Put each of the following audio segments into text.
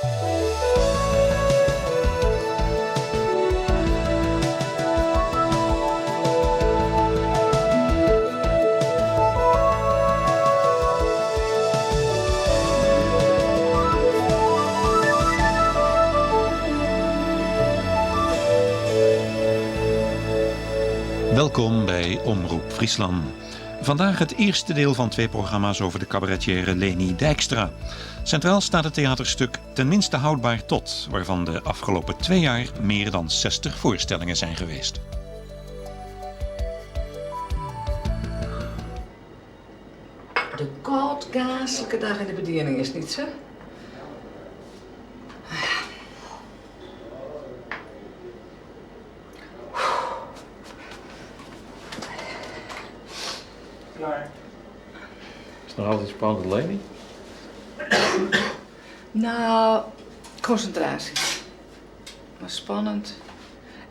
Welkom bij Omroep Friesland. Vandaag het eerste deel van 2 programma's over de cabaretière Leni Dijkstra. Centraal staat het theaterstuk Tenminste houdbaar tot, waarvan de afgelopen 2 jaar meer dan 60 voorstellingen zijn geweest. De koudgaaselijke dag in de bediening is niet zo. Klaar. Is het nog altijd spannend, Leni? Nou, concentratie. Maar spannend.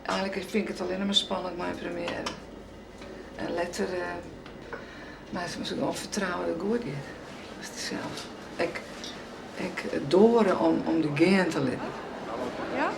Eigenlijk vind ik het alleen maar spannend, mijn première. En letter, maar het is gewoon vertrouwen dat het goed gaat. Dat is het zelf. Ik door om de geen te leren. Ja?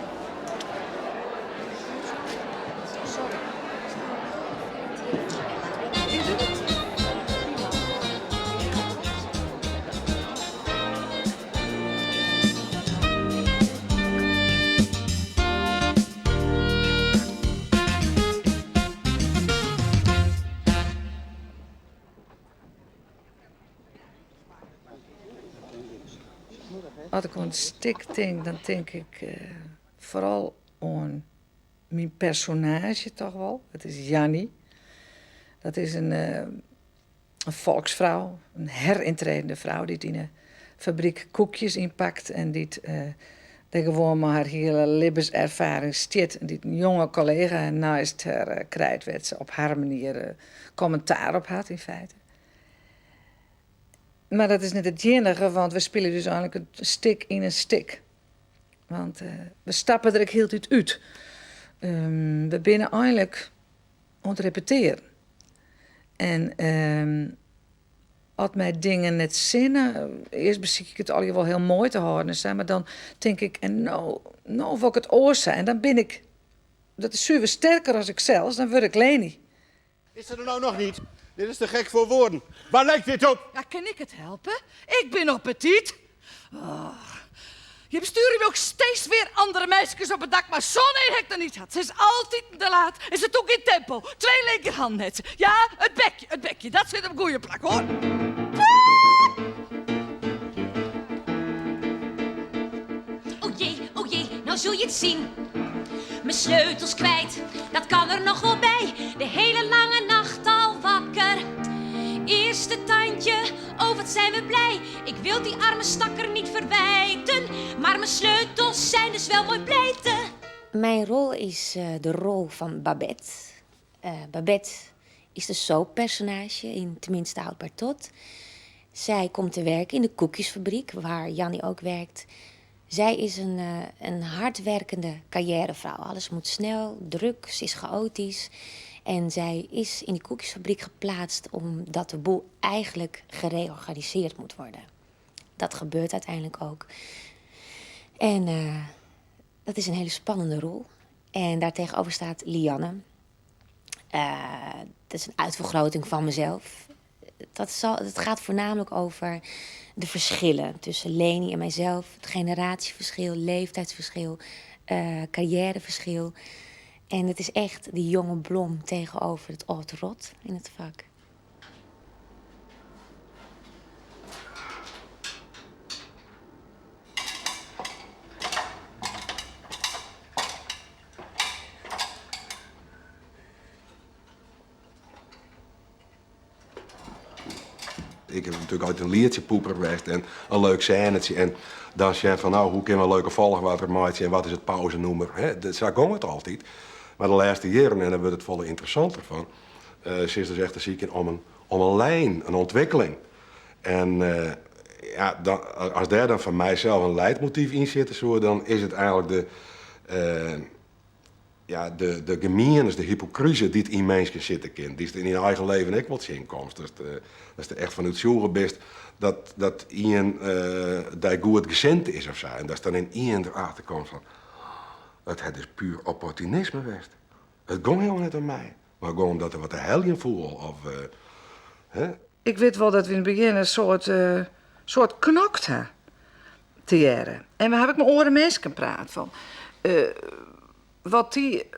Als ik aan het stik denk, dan denk ik vooral aan mijn personage toch wel. Dat is Jannie. Dat is een volksvrouw, een herintredende vrouw die in een fabriek koekjes inpakt en die gewoon maar haar hele levenservaring stiert. En die een jonge collega naast haar krijt werd ze op haar manier commentaar op had in feite. Maar dat is niet het enige, want we spelen dus eigenlijk een stik in een stik. Want we stappen er ook heel tijd uit. We binnen eigenlijk aan het repeteren. En als mij dingen net zinnen, eerst bezie ik het al wel heel mooi te horen zijn, maar dan denk ik, en nou wil ik het oor zijn. En dan ben ik, dat is zuiver sterker als ik zelfs, dan word ik Leni. Is er nou nog niet? Dit is te gek voor woorden. Waar lijkt dit op? Ja, kan ik het helpen? Ik ben nog petit. Oh. Je bestuurt me ook steeds weer andere meisjes op het dak, maar zo'n een heb ik er niet had. Ze is altijd te laat en ze doet in tempo. 2 linkerhandnetten. Ja, het bekje, dat zit op goede plak, hoor. Oh jee, nou zul je het zien. Mijn sleutels kwijt, dat kan er nog wel bij. De hele lange nacht al wakker. Eerste tandje, oh wat zijn we blij. Ik wil die arme stakker niet verwijten, maar mijn sleutels zijn dus wel mooi pleiten. Mijn rol is de rol van Babette. Babette is de soappersonage in Tenminste houdbaar tot. Zij komt te werken in de koekjesfabriek, waar Jannie ook werkt. Zij is een hardwerkende carrièrevrouw. Alles moet snel, druk, ze is chaotisch. En zij is in die koekjesfabriek geplaatst omdat de boel eigenlijk gereorganiseerd moet worden. Dat gebeurt uiteindelijk ook. En dat is een hele spannende rol. En daartegenover staat Lianne. Dat is een uitvergroting van mezelf. Het gaat voornamelijk over de verschillen tussen Leni en mijzelf. Het generatieverschil, leeftijdsverschil, carrièreverschil. En het is echt die jonge blom tegenover het oud rot in het vak. Ik heb natuurlijk ooit een liedjepoeper geweest en een leuk scènetje. En dan zeg je van, nou, hoe kunnen we een leuke volgwatermaatje en wat is het pauzenummer? Zo ging het altijd. Maar de laatste jaren, en daar wordt het volle interessanter van, sinds dus echt te zieken om een lijn, een ontwikkeling. En ja, als daar dan van mijzelf een leidmotief in zit, dan is het eigenlijk ja, de gemeenes, de hypocrisie die het in mensen zitten kind, die het in je eigen leven ook wat zien komt. Dus dat is echt van het zoeken best dat iemand daar goed gezind is of zo. En dat is dan in iemand erachter komt van, het is puur opportunisme geweest. Het ging helemaal niet om mij, maar gewoon omdat er wat de helgen voel of hè? Ik weet wel dat we in het begin een soort knokt hebben te jaren. En we hebben met oren mensen praten van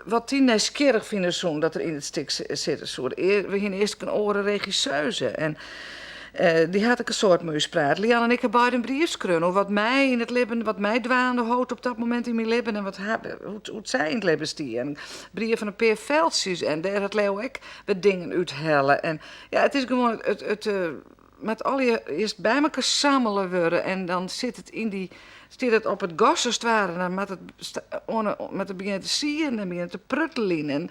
wat die nieuwsgierig vinden zo dat er in het stuk zitten. Zo. We gingen eerst een oren regisseuse en die had ik een soort mooie praat. Lian en ik hebben beide een brief geschreven over wat mij in het leven, wat mij dwaande houdt op dat moment in mijn leven en hoe het zij in het leven stie. En brief van een paar veldjes en daar had Leo ik wat dingen uithellen. En ja, het is gewoon met al je eerst bij elkaar samelen worden en dan zit het op het gas als het ware. En dan met het beginnen te zien en beginnen te pruttelen en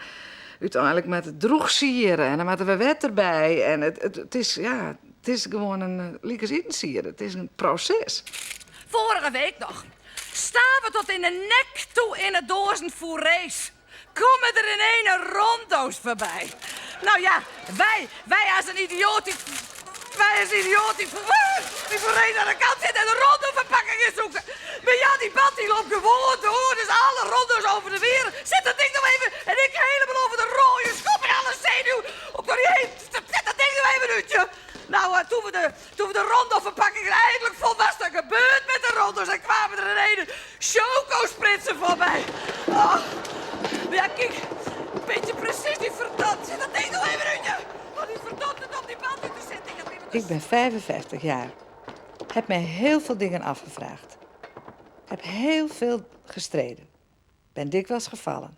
uiteindelijk met het droegsieren en dan met er wet erbij. En het is gewoon een lieke zinsieren. Het is een proces. Vorige week nog staan we tot in de nek toe in het dozen voor race. Komen er in een rondo's voorbij. Nou ja, wij als een idioot die voor race aan de kant zit en de rondoverpakkingen zoeken. Maar ja, die band die loopt gewoon door, dus alle rondo's over de wereld. Zet dat ding nog even en ik helemaal over de rode schop en alle zenuw. Ook door die heen, zet dat ding nog even een uurtje. Nou, toen we de rondoverpakkingen eindelijk vol was, dat gebeurd met de rondo's. En kwamen er een choco-spritsen voorbij. Oh. Maar ja, kijk, een beetje precies die verdomd. Zet dat ding nog even een uurtje. Oh, die verdomd op die band te zitten. Ik ben 55 jaar. Heb mij heel veel dingen afgevraagd. Heb heel veel gestreden. Ben dikwijls gevallen.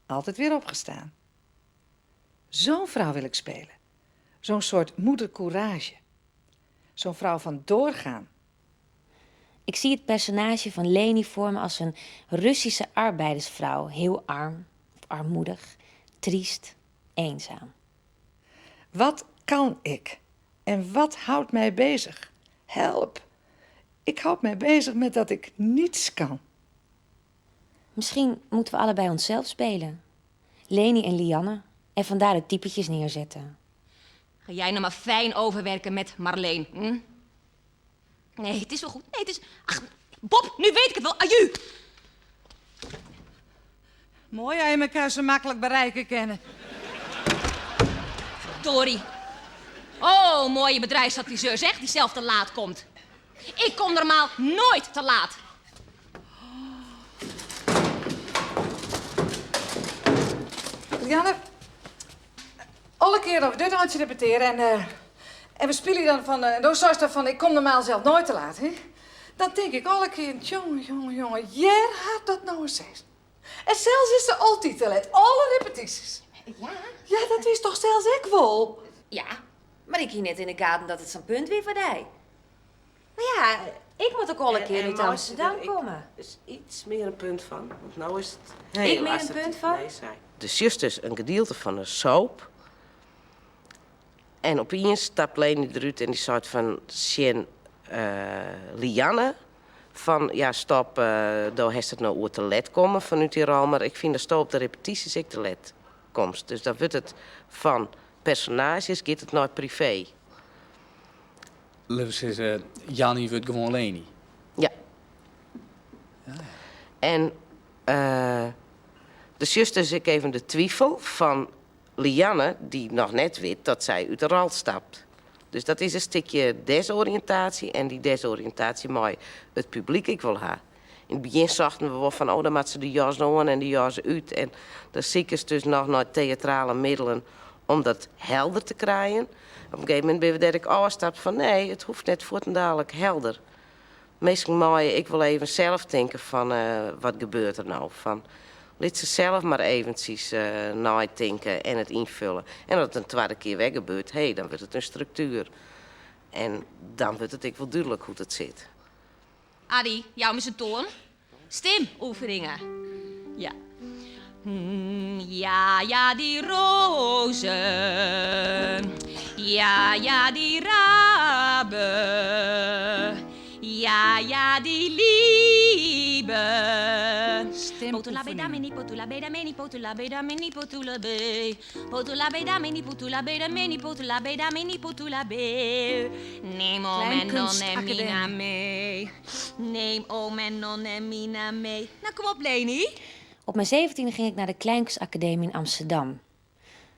Altijd weer opgestaan. Zo'n vrouw wil ik spelen. Zo'n soort moedercourage. Zo'n vrouw van doorgaan. Ik zie het personage van Leni voor me als een Russische arbeidersvrouw. Heel arm, armoedig, triest, eenzaam. Wat kan ik? En wat houdt mij bezig? Help! Ik houd mij bezig met dat ik niets kan. Misschien moeten we allebei onszelf spelen. Leni en Lianne. En vandaar de typetjes neerzetten. Ga jij nou maar fijn overwerken met Marleen, hm? Nee, het is wel goed. Nee, het is... Ach, Bob, nu weet ik het wel. Aju! Mooi dat je elkaar zo makkelijk bereiken kennen. Tori. Oh, mooie bedrijfsadviseur, zeg, die zelf te laat komt. Ik kom normaal nooit te laat. Lianne, alle keer nog dit handje repeteren en we spelen dan van, door zoals dat van, ik kom normaal zelf nooit te laat, hè? Dan denk ik alle keer, jongen, jij had dat nou eens eens. En zelfs is ze altijd te laat, alle repetities. Ja? Ja, dat is toch zelfs ik wel. Ja, maar ik hier net in de gaten dat het zo'n punt weer voor mij. Maar ja, ik moet ook al een keer uit Amsterdam komen. Er is iets meer een punt van, want nou is het Ik heel meer een assertief punt van? nee zijn. Dus juist dus een gedeelte van een soap. En opeens stapt Leni eruit en die soort van Sjen Lianne. Van ja, stop, daar heeft het nou over te let komen vanuit die rol. Maar ik vind dat stop de repetities ik te let komst. Dus dan wordt het van personages, gaat het naar privé. Laten we zeggen, Jannie wordt gewoon Leni. Ja. En dus juist dus ik even de twijfel van Lianne, die nog net weet dat zij uit de rol stapt. Dus dat is een stukje desoriëntatie en die desoriëntatie mooi het publiek ik wil hebben. In het begin zochten we wel van, dan maakt ze de jas aan en de jas uit. En dan zie ik dus nog naar theatrale middelen om dat helder te krijgen. Op een gegeven moment ben we dat ik afstapt van, nee, het hoeft net voortdurend helder. Meestal mooi, ik wil even zelf denken van, wat gebeurt er nou? Van, laat ze zelf maar eventjes nadenken en het invullen. En als het een tweede keer weg gebeurt, dan wordt het een structuur. En dan wordt het ik wel duidelijk hoe het zit. Adi, jou met zijn toon. Stemoefeningen. Ja. Ja, die rozen. Ja, die raben. Ja, die lieben. Potula be da mini potula be da mini potula be da mini potula be. Potula be da mini potula be da mini potula be da mini potula be. Neem oom en non en Mina mee. Neem oom en non en Mina mee. Nou, kom op, Leni. Op mijn 17e ging ik naar de Kleinkunstacademie in Amsterdam.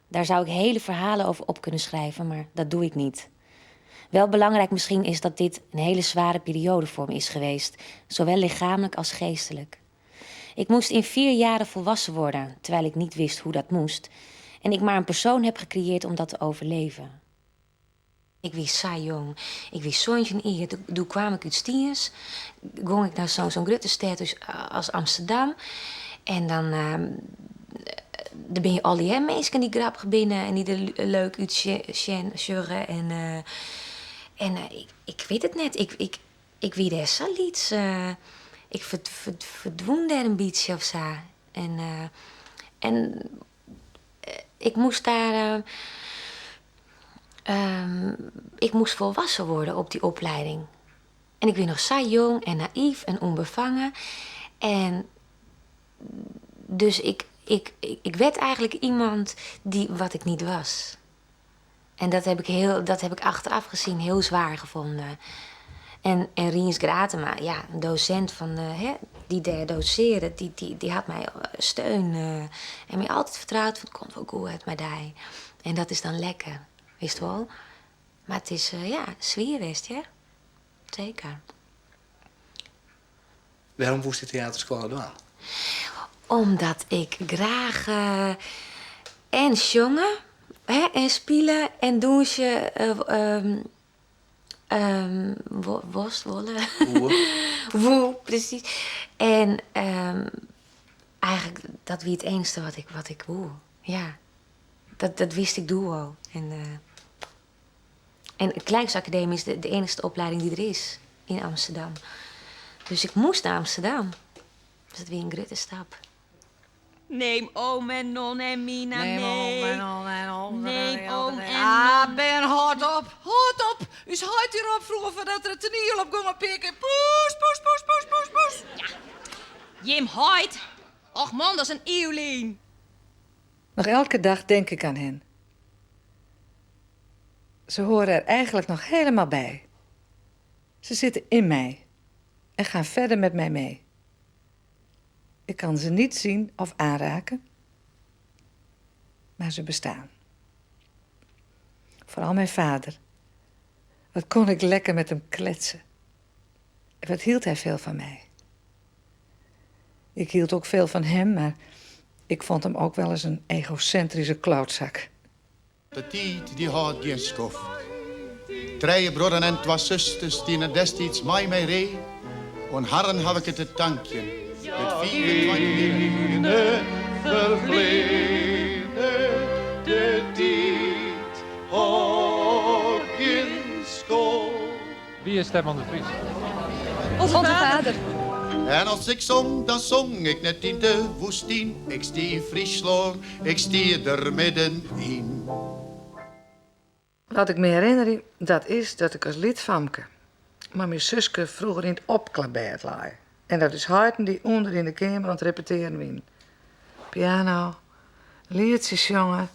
Daar zou ik hele verhalen over op kunnen schrijven, maar dat doe ik niet. Wel belangrijk misschien is dat dit een hele zware periode voor me is geweest. Zowel lichamelijk als geestelijk. Ik moest in 4 jaren volwassen worden, terwijl ik niet wist hoe dat moest. En ik maar een persoon heb gecreëerd om dat te overleven. Ik was saai jong. Ik was zo'n eer. Toen kwam ik uit Stiers. Ging ik naar zo'n grote stad als Amsterdam. En dan ben je al die mensen die grappig binnen en die er leuk uit sjurren. En ik weet het net. Ik weet er zo iets. Ik verdwoen daar een beetje of zo. En ik moest daar... ik moest volwassen worden op die opleiding. En ik ben nog zo jong en naïef en onbevangen. En dus ik werd eigenlijk iemand wat ik niet was. En dat heb ik achteraf gezien heel zwaar gevonden. En Riens Gratema, ja, een docent van, die daar doceerde, die had mij steun. En mij altijd vertrouwd van, het komt wel goed uit met die. En dat is dan lekker, wist wel. Maar het is, zwier is het, ja. Zeker. Waarom moest je theaterschool doen? Omdat ik graag en jongen en spelen en douchen, worstwollen. Woe, precies. En eigenlijk, dat wie het enige wat ik woe. Ja, dat wist ik doe al. En de Kleinkunstacademie is de enige opleiding die er is in Amsterdam. Dus ik moest naar Amsterdam. Dus dat weer een grote stap. Neem oom en non en Mina mee. Neem oom en Ah, Ben, hard op. Hard op. Is hard hierop vroeger voordat er een toneel op ging pikken. Poes, poes, poes, poes, poes, poes. Ja, Jim Hoyt. Och man, dat is een eeuwling. Nog elke dag denk ik aan hen. Ze horen er eigenlijk nog helemaal bij. Ze zitten in mij en gaan verder met mij mee. Ik kan ze niet zien of aanraken, maar ze bestaan. Vooral mijn vader. Wat kon ik lekker met hem kletsen. En wat hield hij veel van mij. Ik hield ook veel van hem, maar ik vond hem ook wel eens een egocentrische klootzak. De tijd die had geen schoft. 3 broers en 2 zusters die er destijds mij reed. En harren heb ik het te dankje. Met 24 verleden de tijd had geen schoft. Wie is Stefan de Vries? Onze vader. En als ik zong, dan zong ik net in de woestijn. Ik stie in Friesland, ik stie er middenin. Wat ik me herinner, dat is dat ik als liedvamke, maar mijn zuske vroeger in het opklabeerd lag. En dat is Harten die onder in de kamer aan het repeteren wien. Piano, liedjes jongen.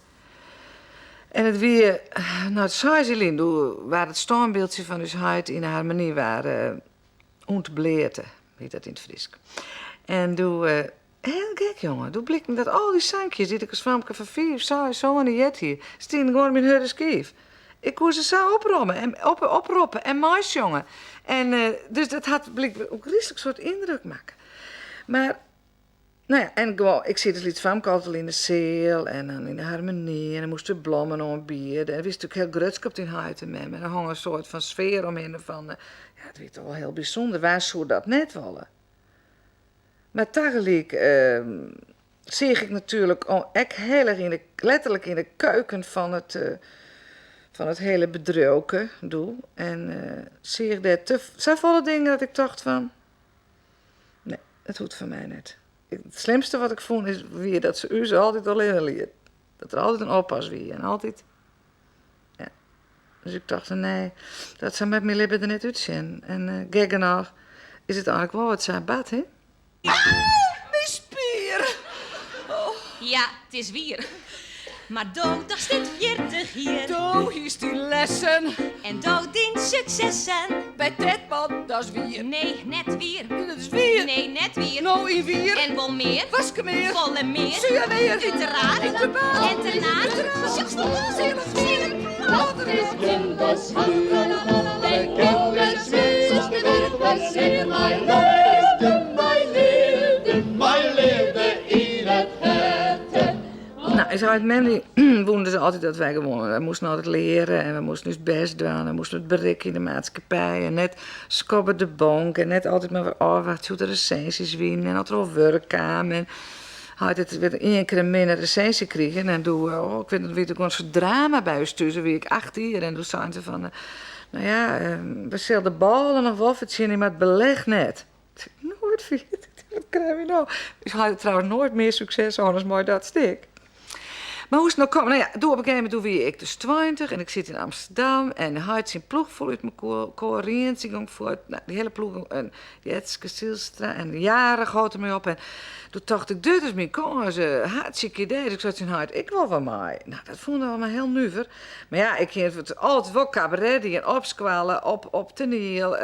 En het weer, nou het zei waar het standbeeldje van dus Hart in de harmonie waren ontbleerte, weet dat in het Fries. En doe, heel gek jongen, doe blik dat al die zangjes die ik als vamke van 4, zo aan de jet hier, stien gewoon met hun skief. Ik kon ze zo oproppen en mais jongen. En dus dat had blik ook een soort indruk maken. Maar, nou ja, en gewoon, ik zit dus lied van altijd in de zeel en dan in de harmonie. En dan moesten bloemen aanbieden. En wist natuurlijk heel grutsk op die huid met me. En dan hong een soort van sfeer omheen van, ja, het werd toch wel heel bijzonder. Waar zou dat net willen? Maar tegelijk zie ik natuurlijk ook heel erg letterlijk in de keuken van het hele bedroken doel. En zie ik daar zoveel dingen dat ik dacht van, nee, het hoeft van mij niet. Het slimste wat ik vond is weer dat ze altijd alleen leert. Dat er altijd een oppas wie en altijd, ja. Dus ik dacht, nee, dat zou met mijn lippen er net uitzien. En gek genoeg is het eigenlijk wel wat zijn bad, hè? Ah, mijn spier! Ja, het is wier. Maar dood als dit 40 hier. Doe is die lessen. En dood dien successen. Bij Tedman, dat is wier. Nee, net wier. Dat is wier. Nee, net wier. Nou, in wier. En wel meer. Waskemeer. Volle meer. Zuurweer. Uiteraard. Internaat. Internaat. Zielig. Wat is in de schuur, bij kinders wees, weet was in mijn leven, mijn leefde in het herte. Nou, is uit Mandy woonden ze altijd dat wij gewoon... We moesten altijd leren en we moesten dus best doen. En we moesten het bereiken in de maatschappij. En net skobben de bank. En net altijd maar weer afwachten hoe de recensies winnen. En dat er al werk kwam. En had het weer 1 keer een minder recensie kregen. En toen, ik weet niet, weer gewoon zo'n drama bij ons tussen. Wie ik 8 hier. En toen zeiden ze van... nou ja, we zullen de ballen nog wel verdienen, maar het beleg net. Nooit vier. Wat krijg je nou? Dus had trouwens nooit meer succes, anders mooi dat stik. Maar hoe is het nou komen? Nou ja, op een gegeven moment wie ik dus 20 en ik zit in Amsterdam en hij zijn ploeg voluit mijn coördinatie voor nou, die hele ploeg en Jetske Zielstra en jaren groot ermee op en toen dacht ik dit is mijn kans, hartstikke idee. Dus ik zei tegen ik wil van mij. Nou, dat vond ik allemaal heel nuver. Maar ja, ik ging het altijd wel cabaret en opskwalen op toneel,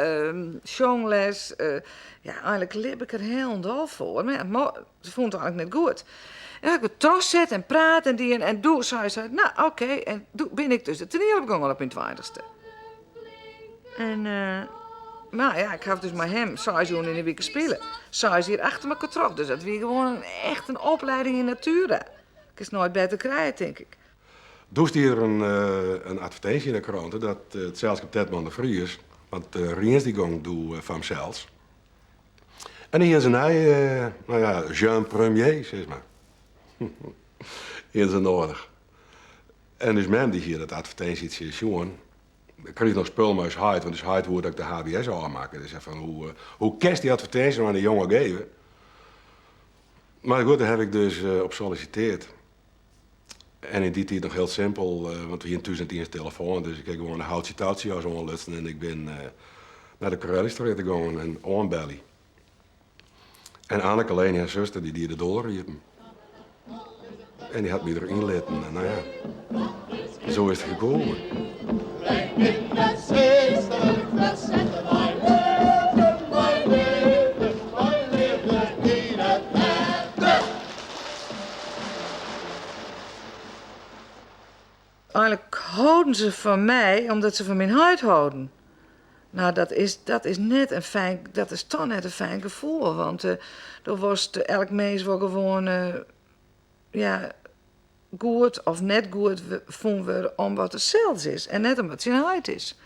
zongles. Ja, eigenlijk liep ik er heel en dol voor. Maar ja, ze vond het eigenlijk net goed. En ik het thuis zet en praat en die en doe, zei ze, nou oké, en toen ben ik dus de toneel begonnen op mijn 20ste. En, maar ja, ik had dus met hem 6 jaar in de week spelen. 6 hier achter me getrokken, dus dat was gewoon echt een opleiding in natura. Ik is nooit beter krijgen, denk ik. Doest hier een advertentie in de krant dat het zelfschap Tedman de Vries, want Riens die ging doen van zelfs. En hier is een nou ja, jeune premier, zeg maar. Hier is het nodig. En dus men die hier dat advertentie zien, ik kreeg nog spul maar eens want dus heid wordt ook de HBS aanmaken. Dus van hoe kerst die advertentie aan de jongen geven? Maar goed, daar heb ik dus op solliciteerd. En in die tijd nog heel simpel, want we hier intussen in de telefoon, dus ik heb gewoon een houtcitatie als onlutsen en ik ben naar de Corelli-straat gegaan en aanbellen. En Anneke, alleen haar zuster, die er doorriepen. En die had me erin laten. En nou ja, zo is het gekomen. Eigenlijk houden ze van mij omdat ze van mijn huid houden. Nou, dat is net een fijn, dat is toch net een fijn gevoel. Want er was elk mens wel gewoon, ja, goed of net goed vonden we om wat er zelfs is. En net omdat zijn huid is.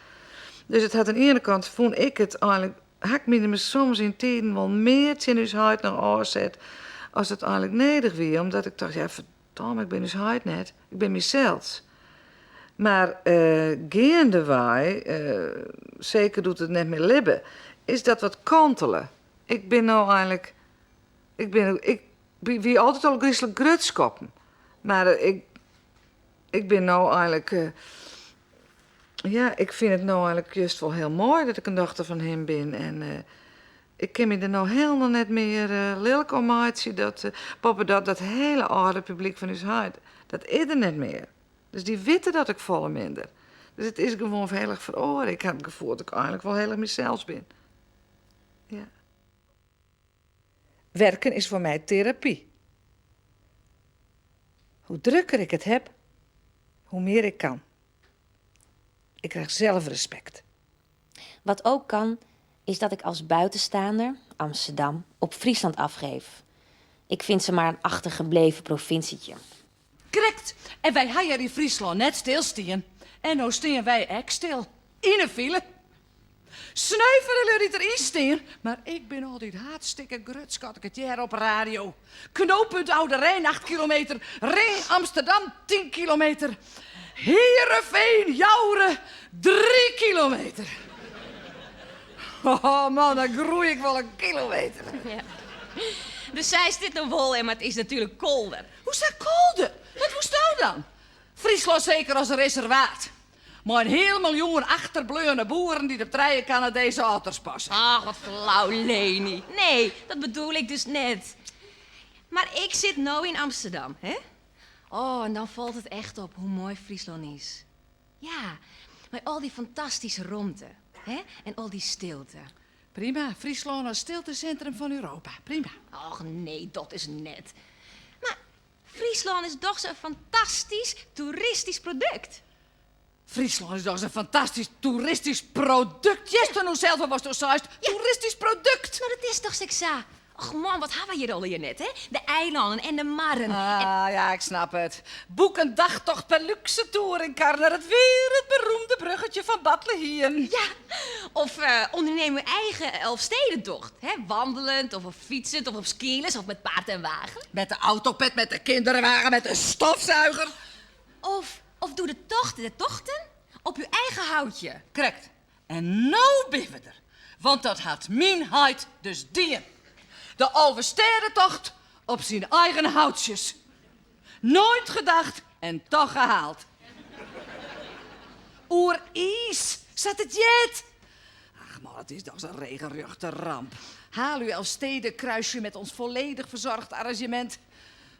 Dus het had aan de ene kant, vond ik het eigenlijk, had ik me soms in tijden wel meer in huis huid nog aanzet als het eigenlijk nedig weer. Omdat ik dacht, ja, verdomme, ik ben dus huid net. Ik ben mezelf. Maar gaandeweg, zeker doet het net met libben, is dat wat kantelen. Ik ben nou eigenlijk, ik wie altijd al griezelig grutskoppen. Maar ik ben nou eigenlijk, ja, ik vind het nou eigenlijk juist wel heel mooi dat ik een dochter van hem ben. En ik kan me er nou helemaal net meer lelijk om uitzien dat, papa, dat hele oude publiek van ons huid, dat is er net meer. Dus die weten dat ik volle minder. Dus het is gewoon heel erg veroren. Ik heb het gevoel dat ik eigenlijk wel heel erg mezelf ben. Ja. Werken is voor mij therapie. Hoe drukker ik het heb, hoe meer ik kan. Ik krijg zelfrespect. Wat ook kan, is dat ik als buitenstaander Amsterdam op Friesland afgeef. Ik vind ze maar een achtergebleven provincietje. Correct. En wij hadden in Friesland net stilstaan. En nou staan wij echt stil. In een file. Sneuvelen jullie erin staan. Maar ik ben altijd hartstikke grutschat. Ik het jaar op radio. Knooppunt Oude Rijn 8 kilometer. Ring Amsterdam 10 kilometer. Heerenveen Jouren 3 kilometer. Oh man, dan groei ik wel 1 kilometer. Ja. Dus zij is dit een wol, maar het is natuurlijk kolder. Hoe is dat kolder? Wat moest nou dan? Friesland zeker als een reservaat. Maar een heel miljoen achterbleune boeren die de treien Canadese auto's passen. Ach, wat flauw, Leni. Nee, dat bedoel ik dus net. Maar ik zit nou in Amsterdam, hè? Oh, en dan valt het echt op hoe mooi Friesland is. Ja, met al die fantastische romte, hè? En al die stilte. Prima, Friesland als stiltecentrum van Europa. Prima. Och nee, dat is net. Maar Friesland is toch zo'n fantastisch toeristisch product. Friesland is toch een fantastisch toeristisch product. Yes, toen hoe zelf was toch zo'n toeristisch product. Nou, dat is toch sexa. Och man, wat hebben we hier al hier net, hè? De eilanden en de marren. Ah, ja, ik snap het. Boek een dagtocht per luxe touringcar naar het wereldberoemde bruggetje van Bethlehem. Ja, of onderneem uw eigen Elfstedentocht. Hè? Wandelend, of fietsend, of op skilers, of met paard en wagen. Met de autopet, met de kinderwagen, met de stofzuiger. Of doe de tochten op uw eigen houtje. Correct. En nou ben we er. Want dat had mijn heid dus dien. De Alverstedentocht op zijn eigen houtjes. Nooit gedacht en toch gehaald. Oer is, zat het jet? Ach man, het is toch zo'n regenruchte ramp. Haal u Elfsteden kruisje met ons volledig verzorgd arrangement.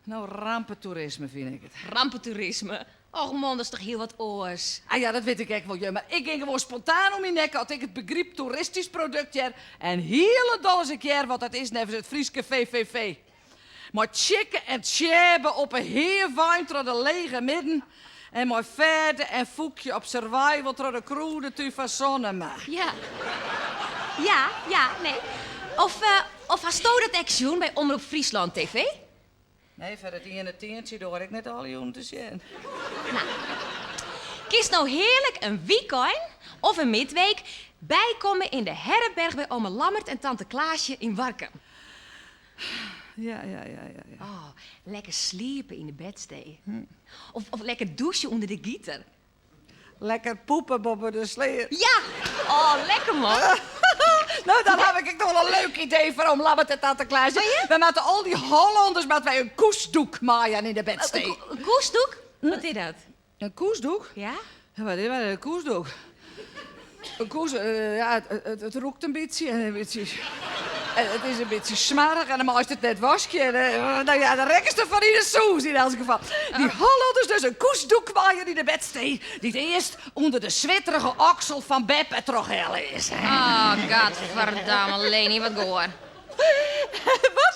Nou, rampentoerisme vind ik het. Rampentoerisme. Och man, dat is toch heel wat oors. Ah ja, dat weet ik echt wel, je. Maar ik ging gewoon spontaan om mijn nek had ik het begrip toeristisch product hier. En hele dollars een keer wat dat is nevens het Frieske VVV. Maar chicken en tjebben op een heer wijn door de lege midden. En mijn verder en voekje op survival door de kroede tu van Sonnema. Ja, nee. Of hast u dat action bij Omroep Friesland TV? Nee, verder die in het teentje door ik net al jongen te zien. Kies nou heerlijk een weekend of een midweek bijkomen in de herberg bij ome Lammert en tante Klaasje in Warkum. Ja. Oh, lekker sliepen in de bedstee. Of lekker douchen onder de gieter. Lekker poepen boven de sleer. Ja! Oh, lekker man. Nou, dan heb ik toch wel een leuk idee voor oom Lammert en tante Klaasje. We maken al die Hollanders met wij een koesdoek maaien in de bedstee. Een koesdoek? Wat is dat? Een koesdoek? Ja? Ja, wat is dat? Een koesdoek? Een koes, ja, het roekt een beetje. Het is een beetje smerig en dan is het net wasje. Nou ja, de rekkerste van ieder soes in elk geval. Die Hollanders dus een koesdoek maaien in de bedstee. Die het eerst onder de zwitterige oksel van Beppe toch heel is. Oh, godverdamme, Leni, wat goor. Wat?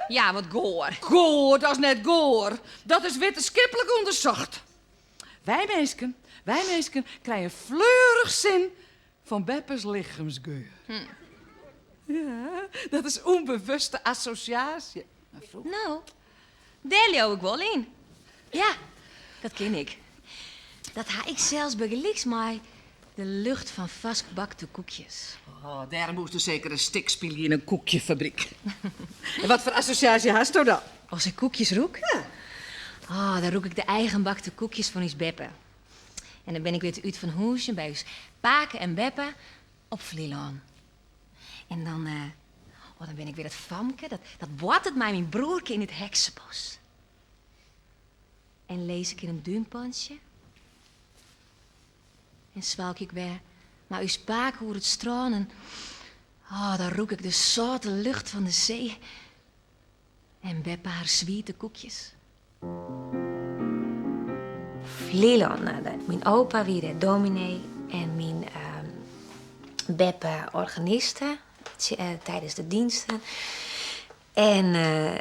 Ja, wat goor. Goor, dat is net goor. Dat is wetenschappelijk onderzocht. Wij mensen krijgen fleurig zin van Beppes lichaamsgeur. Ja, dat is onbewuste associatie. Nou, daar leeuw ik wel in. Ja, dat ken ik. Dat ha ik zelfs begelijks maar de lucht van vastgebakte koekjes. Oh, daar moest er zeker een stikspiel in een koekjefabriek. En wat voor associatie hast u dan? Als ik koekjes roek? Ja. Oh, dan roek ik de eigenbakte koekjes van ons Beppe. En dan ben ik weer te uit van Hoesje bij ons Paken en Beppe op Vlieland. En dan ben ik weer het famke, dat wattert mij mijn broertje in het heksenbos. En lees ik in een duimpansje. En zwalk ik weer maar uw spaak hoe het stronen. Oh, dan roek ik de zoute lucht van de zee. En Beppe haar zwiete koekjes. Vlieland, mijn opa wie de dominee en mijn Beppe organiste tijdens de diensten. En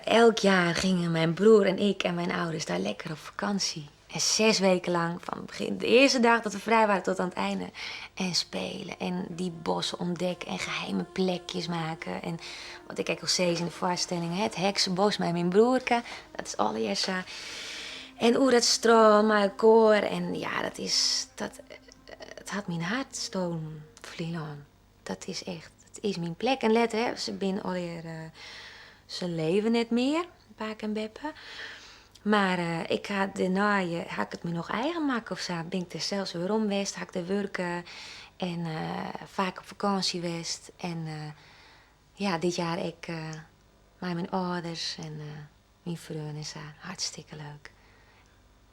elk jaar gingen mijn broer en ik en mijn ouders daar lekker op vakantie. En 6 weken lang, van begin, de eerste dag dat we vrij waren tot aan het einde. En spelen en die bossen ontdekken en geheime plekjes maken. En wat ik al zei in de voorstelling, het heksenbos met mijn broerke, dat is allereerst. En hoe dat stroom, mijn koor. En ja, het had mijn hart stoon, Vlieland. Dat is echt, het is mijn plek. En let, hè, ze zijn alweer, ze leven net meer, Paak en Beppe. Maar ik had het me nog eigen maken of zo. Ben ik er zelfs weer om geweest, had ik de werken en vaak op vakantie geweest. En ja, dit jaar ik met mijn ouders en mijn vrienden en zo. Hartstikke leuk.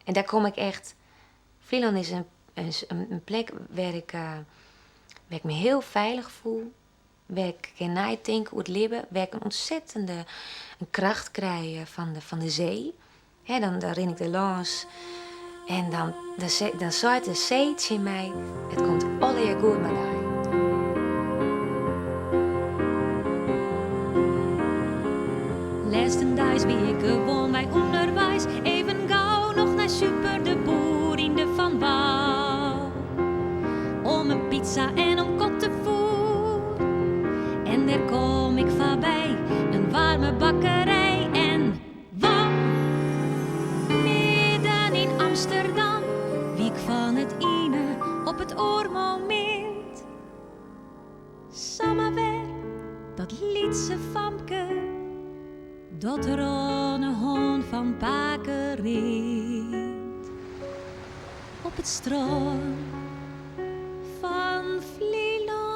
En daar kom ik echt. Vlieland is een plek waar ik me heel veilig voel. waar ik kan nadenken hoe het leven, waar ik een ontzettende kracht krijg van de zee. Hè, dan ren ik er langs en dan zaait de zee in mij. Het komt alle goed met mij. Laatste dag wie ik gewoon bij onderwijs. Even gauw nog naar Super de Boer in de Van Wouw. Om een pizza en om kottevoer. En daar kom ik voorbij, een warme bakkerij. En wat? Midden in Amsterdam, wiek van het ene op het oormoment. Samenwer, dat lietse famke. Dat er een hond van Paken reed op het strand van Vlieland.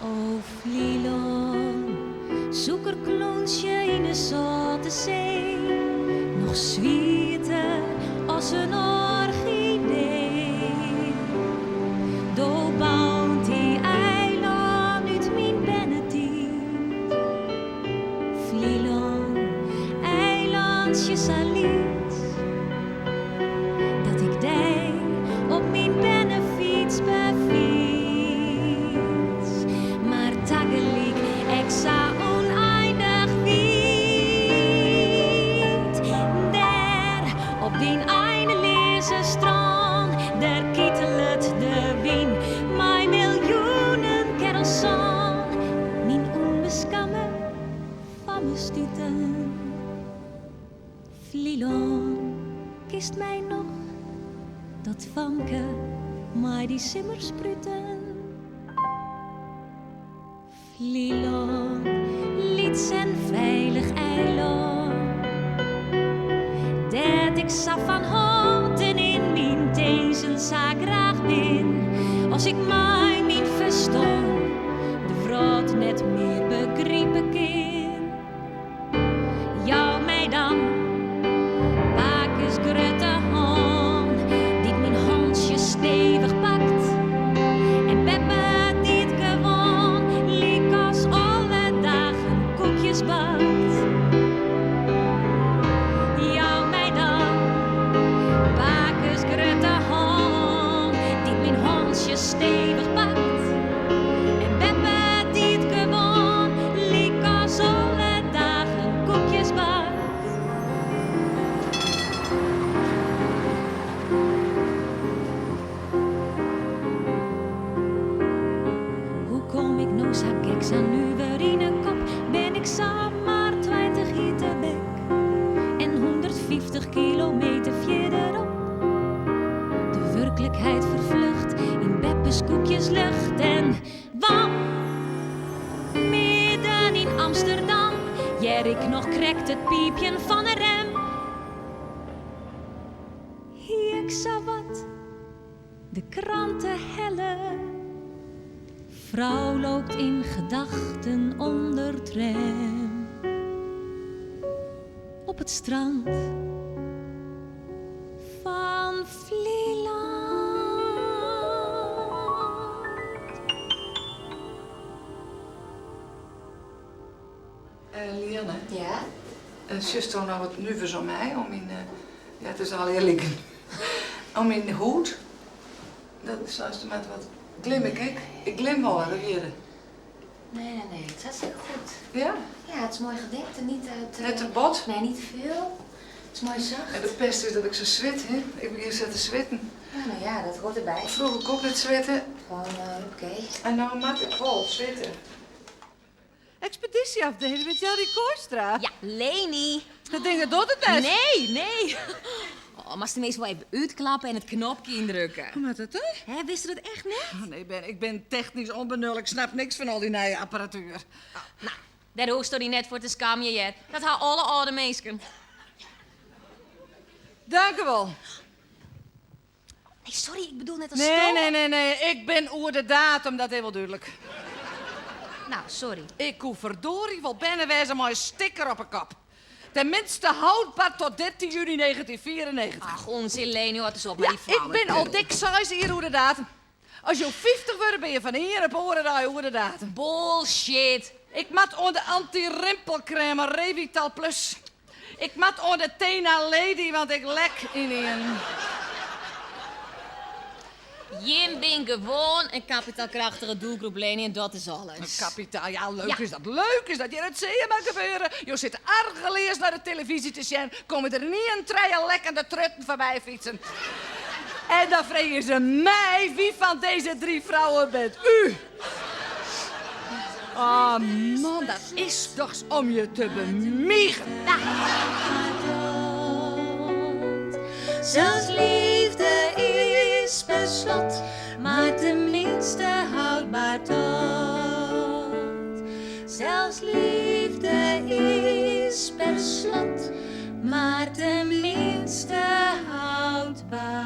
O Vlieland, zoek er klontje in de zoute zee, nog zwieter als een orchidee. Do bouwt die eiland uit mijn bennetiet. Vlieland, eilandje saliet, dat ik dij op mijn bennefiets befiets. Maar tegelijk, ik zou oneindig wiet. Daar, op die eindeloze strand, daar kietelt de wind. Mijn miljoenen kerelson, mijn onbeschamme van me stuten. Vlieland, kist mij nog, dat vanke, maar die simmerspruten. Vlieland, liets en veilig eiland. Dat ik zag van houten in mijn tezen zag graag bin. Als ik mijn verstond, de vrouw net meer begrepen kind. Jou mij dan, Pakes grote hand, die mijn handje stevig pakt. En Beppe die het gewoon, liek als alle dagen koekjes bakt. Jou mij dan, Pakes grote hand, die mijn handje stevig pakt. En Beppe die het gewoon, liek als alle dagen koekjes bakt. Hoe kom ik nou zo geks aan nu weer in een kop? Ben ik samen maar 20 jaar bek en 150 kilometer verderop. De werkelijkheid vervlucht in Beppes koekjeslucht en wam! Midden in Amsterdam, ik nog krekt het piepje van een rem. Ik zag wat, de kranten hellen. Vrouw loopt in gedachten onder tram. Op het strand van Vlieland. Lianne? Ja? Zuster, nou wat nu weer zo mij om in, ja het is al eerlijk, om in de hoed. Dat is juist met wat glim ik glim wel wat hier. Nee, het is hartstikke goed. Ja? Ja, het is mooi gedekt en niet uit... Net te bot? Nee, niet te veel. Het is mooi zacht. En de pest is dat ik zo zwet, hè. Ik begin zo te zweten. Ja, nou ja, dat hoort erbij. Vroeger kon ik niet zweten. Gewoon, oké. En nou maak ik vol zweten. Expeditieafdeling met Jerry Kooistra. Ja, Leni. Dat ding dat doet het net. Nee. Oh, maar ze meest wel even uitklappen en het knopje indrukken. Hoe moet dat dan? Hé, wist je dat echt niet? Oh, nee, ik ben technisch onbenul. Ik snap niks van al die nieuwe apparatuur. Nou, daar hoest je niet net voor te schamen, Jet. Dat gaan alle oude meisken. Dank u wel. Nee, sorry, ik bedoel net als Nee. Ik ben oer de datum, dat is wel duidelijk. Nou, sorry. Ik hoef verdorie wel binnenwijzen maar een sticker op een kop. Tenminste houdbaar tot 13 juni 1994. Ach, onzin, Leni, hoort eens op Ja, met die ik ben al dik 6 hier hoe de datum. Als je 50 wordt, ben je van hier op oren over de datum. Bullshit. Ik mat onder anti-rimpelcrème Revital Plus. Ik mat onder Tena Lady, want ik lek in een. Jim ben gewoon een kapitaalkrachtige doelgroep, Leni, en dat is alles. Kapitaal, ja, leuk Ja. is dat. Leuk is dat. Je het zie je maar gebeuren. Je zit argeleers naar de televisie te zien. Komen er niet een treien lekkende trutten voorbij fietsen. En dan vragen ze mij, wie van deze 3 vrouwen bent u? Oh man, dat is toch om je te bemiegen. Zelfs liefde is per slot, maar tenminste houdbaar tot. Zelfs liefde is per slot, maar tenminste houdbaar.